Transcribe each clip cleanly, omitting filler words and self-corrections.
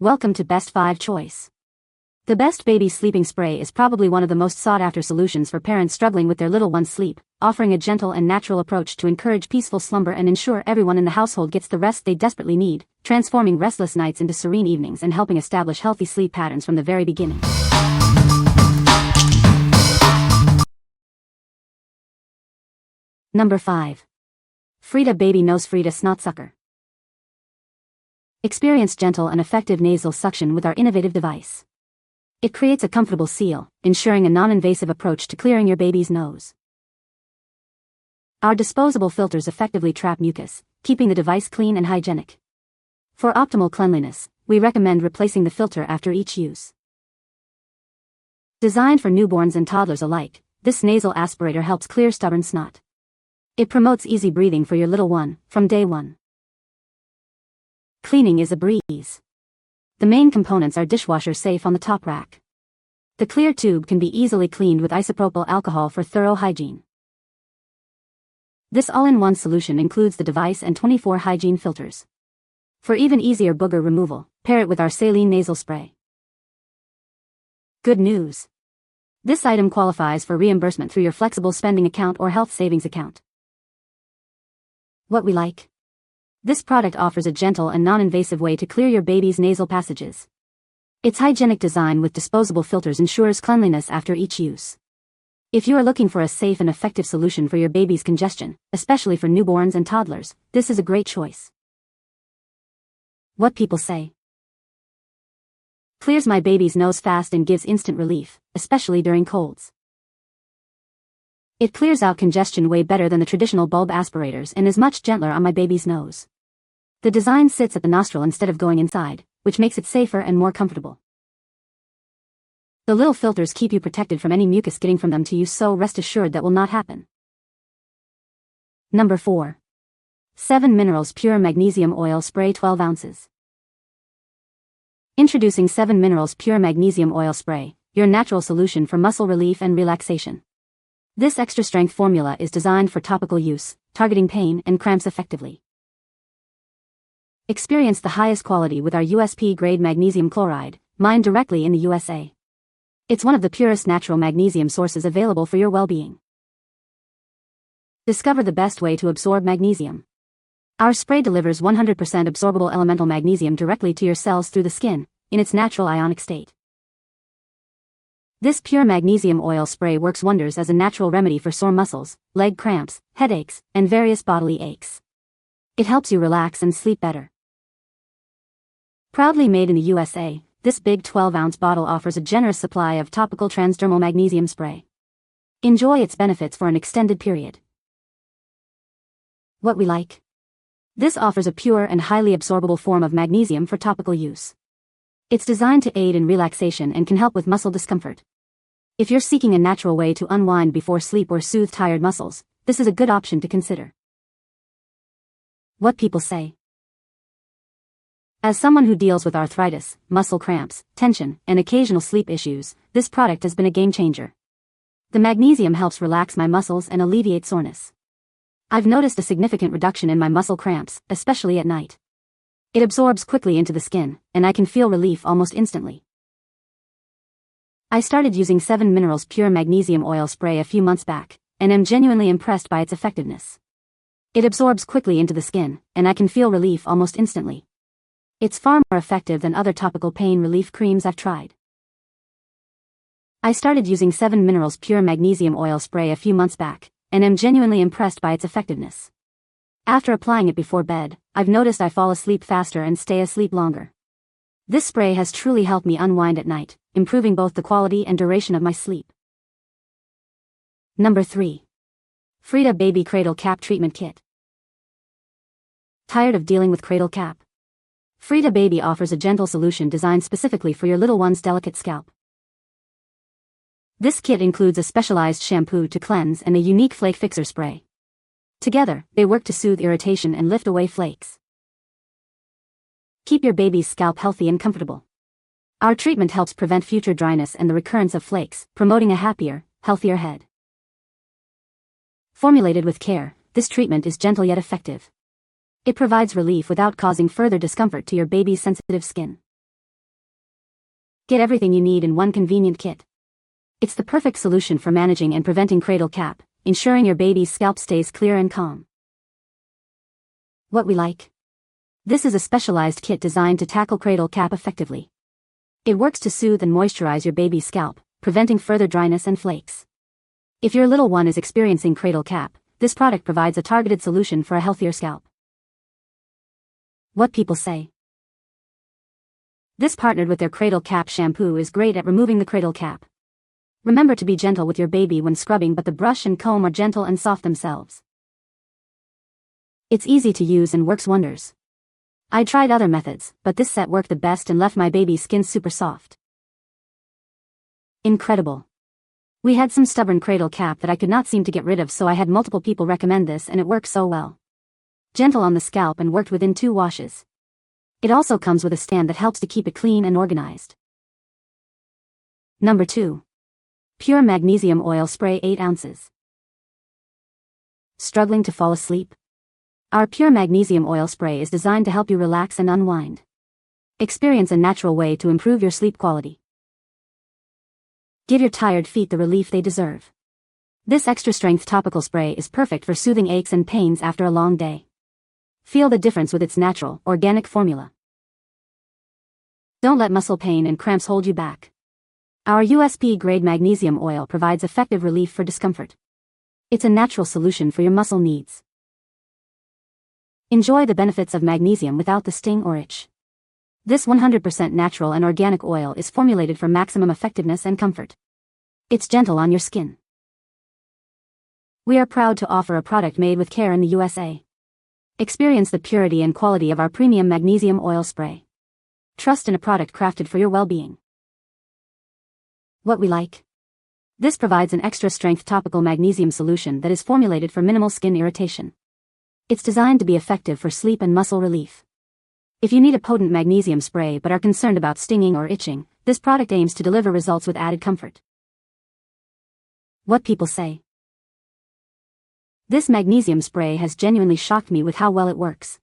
Welcome to Best 5 Choice. The Best Baby Sleeping Spray is probably one of the most sought-after solutions for parents struggling with their little one's sleep, offering a gentle and natural approach to encourage peaceful slumber and ensure everyone in the household gets the rest they desperately need, transforming restless nights into serene evenings and helping establish healthy sleep patterns from the very beginning. Number 5. Frida Baby NoseFrida SnotSucker. Experience gentle and effective nasal suction with our innovative device. It creates a comfortable seal, ensuring a non-invasive approach to clearing your baby's nose. Our disposable filters effectively trap mucus, keeping the device clean and hygienic. For optimal cleanliness, we recommend replacing the filter after each use. Designed for newborns and toddlers alike, this nasal aspirator helps clear stubborn snot. It promotes easy breathing for your little one, from day one. Cleaning is a breeze. The main components are dishwasher safe on the top rack. The clear tube can be easily cleaned with isopropyl alcohol for thorough hygiene. This all-in-one solution includes the device and 24 hygiene filters. For even easier booger removal, pair it with our saline nasal spray. Good news! This item qualifies for reimbursement through your flexible spending account or health savings account. What we like? This product offers a gentle and non-invasive way to clear your baby's nasal passages. Its hygienic design with disposable filters ensures cleanliness after each use. If you are looking for a safe and effective solution for your baby's congestion, especially for newborns and toddlers, this is a great choice. What people say. Clears my baby's nose fast and gives instant relief, especially during colds. It clears out congestion way better than the traditional bulb aspirators and is much gentler on my baby's nose. The design sits at the nostril instead of going inside, which makes it safer and more comfortable. The little filters keep you protected from any mucus getting from them to you, so rest assured that will not happen. Number 4. 7 Minerals Pure Magnesium Oil Spray 12 ounces. Introducing 7 Minerals Pure Magnesium Oil Spray, your natural solution for muscle relief and relaxation. This extra-strength formula is designed for topical use, targeting pain and cramps effectively. Experience the highest quality with our USP-grade magnesium chloride, mined directly in the USA. It's one of the purest natural magnesium sources available for your well-being. Discover the best way to absorb magnesium. Our spray delivers 100% absorbable elemental magnesium directly to your cells through the skin, in its natural ionic state. This pure magnesium oil spray works wonders as a natural remedy for sore muscles, leg cramps, headaches, and various bodily aches. It helps you relax and sleep better. Proudly made in the USA, this big 12-ounce bottle offers a generous supply of topical transdermal magnesium spray. Enjoy its benefits for an extended period. What we like? This offers a pure and highly absorbable form of magnesium for topical use. It's designed to aid in relaxation and can help with muscle discomfort. If you're seeking a natural way to unwind before sleep or soothe tired muscles, this is a good option to consider. What people say. As someone who deals with arthritis, muscle cramps, tension, and occasional sleep issues, this product has been a game changer. The magnesium helps relax my muscles and alleviate soreness. I've noticed a significant reduction in my muscle cramps, especially at night. It absorbs quickly into the skin, and I can feel relief almost instantly. I started using 7 Minerals Pure Magnesium Oil Spray a few months back, and am genuinely impressed by its effectiveness. It absorbs quickly into the skin, and I can feel relief almost instantly. It's far more effective than other topical pain relief creams I've tried. I started using 7 Minerals Pure Magnesium Oil Spray a few months back, and am genuinely impressed by its effectiveness. After applying it before bed, I've noticed I fall asleep faster and stay asleep longer. This spray has truly helped me unwind at night, improving both the quality and duration of my sleep. Number 3. Frida Baby Cradle Cap Treatment Kit. Tired of dealing with cradle cap? Frida Baby offers a gentle solution designed specifically for your little one's delicate scalp. This kit includes a specialized shampoo to cleanse and a unique flake fixer spray. Together, they work to soothe irritation and lift away flakes. Keep your baby's scalp healthy and comfortable. Our treatment helps prevent future dryness and the recurrence of flakes, promoting a happier, healthier head. Formulated with care, this treatment is gentle yet effective. It provides relief without causing further discomfort to your baby's sensitive skin. Get everything you need in one convenient kit. It's the perfect solution for managing and preventing cradle cap, ensuring your baby's scalp stays clear and calm. What we like. This is a specialized kit designed to tackle cradle cap effectively. It works to soothe and moisturize your baby's scalp, preventing further dryness and flakes. If your little one is experiencing cradle cap, this product provides a targeted solution for a healthier scalp. What people say. This partnered with their cradle cap shampoo is great at removing the cradle cap. Remember to be gentle with your baby when scrubbing, but the brush and comb are gentle and soft themselves. It's easy to use and works wonders. I tried other methods, but this set worked the best and left my baby's skin super soft. Incredible. We had some stubborn cradle cap that I could not seem to get rid of, so I had multiple people recommend this and it works so well. Gentle on the scalp and worked within 2 washes. It also comes with a stand that helps to keep it clean and organized. Number 2. Pure Magnesium Oil Spray 8 ounces. Struggling to fall asleep? Our Pure Magnesium Oil Spray is designed to help you relax and unwind. Experience a natural way to improve your sleep quality. Give your tired feet the relief they deserve. This extra-strength topical spray is perfect for soothing aches and pains after a long day. Feel the difference with its natural, organic formula. Don't let muscle pain and cramps hold you back. Our USP-grade magnesium oil provides effective relief for discomfort. It's a natural solution for your muscle needs. Enjoy the benefits of magnesium without the sting or itch. This 100% natural and organic oil is formulated for maximum effectiveness and comfort. It's gentle on your skin. We are proud to offer a product made with care in the USA. Experience the purity and quality of our premium magnesium oil spray. Trust in a product crafted for your well-being. What we like. This provides an extra-strength topical magnesium solution that is formulated for minimal skin irritation. It's designed to be effective for sleep and muscle relief. If you need a potent magnesium spray but are concerned about stinging or itching, this product aims to deliver results with added comfort. What people say. This magnesium spray has genuinely shocked me with how well it works.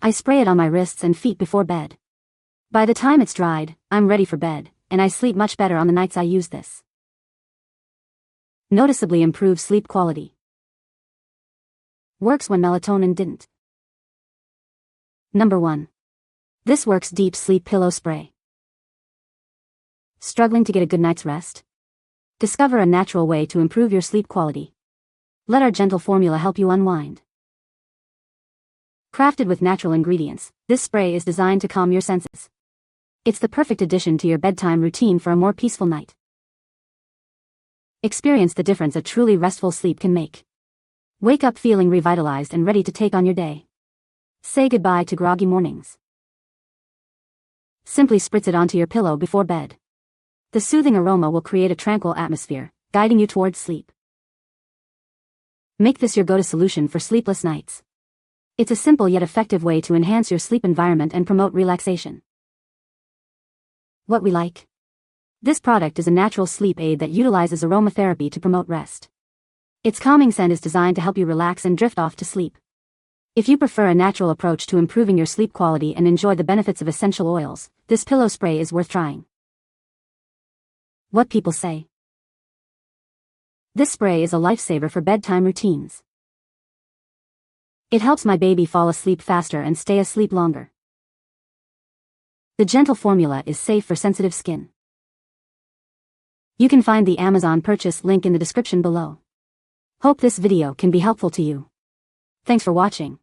I spray it on my wrists and feet before bed. By the time it's dried, I'm ready for bed, and I sleep much better on the nights I use this. Noticeably improves sleep quality. Works when melatonin didn't. Number 1. THISWORKS Deep Sleep Pillow Spray. Struggling to get a good night's rest? Discover a natural way to improve your sleep quality. Let our gentle formula help you unwind. Crafted with natural ingredients, this spray is designed to calm your senses. It's the perfect addition to your bedtime routine for a more peaceful night. Experience the difference a truly restful sleep can make. Wake up feeling revitalized and ready to take on your day. Say goodbye to groggy mornings. Simply spritz it onto your pillow before bed. The soothing aroma will create a tranquil atmosphere, guiding you towards sleep. Make this your go-to solution for sleepless nights. It's a simple yet effective way to enhance your sleep environment and promote relaxation. What we like. This product is a natural sleep aid that utilizes aromatherapy to promote rest. Its calming scent is designed to help you relax and drift off to sleep. If you prefer a natural approach to improving your sleep quality and enjoy the benefits of essential oils, this pillow spray is worth trying. What people say. This spray is a lifesaver for bedtime routines. It helps my baby fall asleep faster and stay asleep longer. The gentle formula is safe for sensitive skin. You can find the Amazon purchase link in the description below. Hope this video can be helpful to you. Thanks for watching.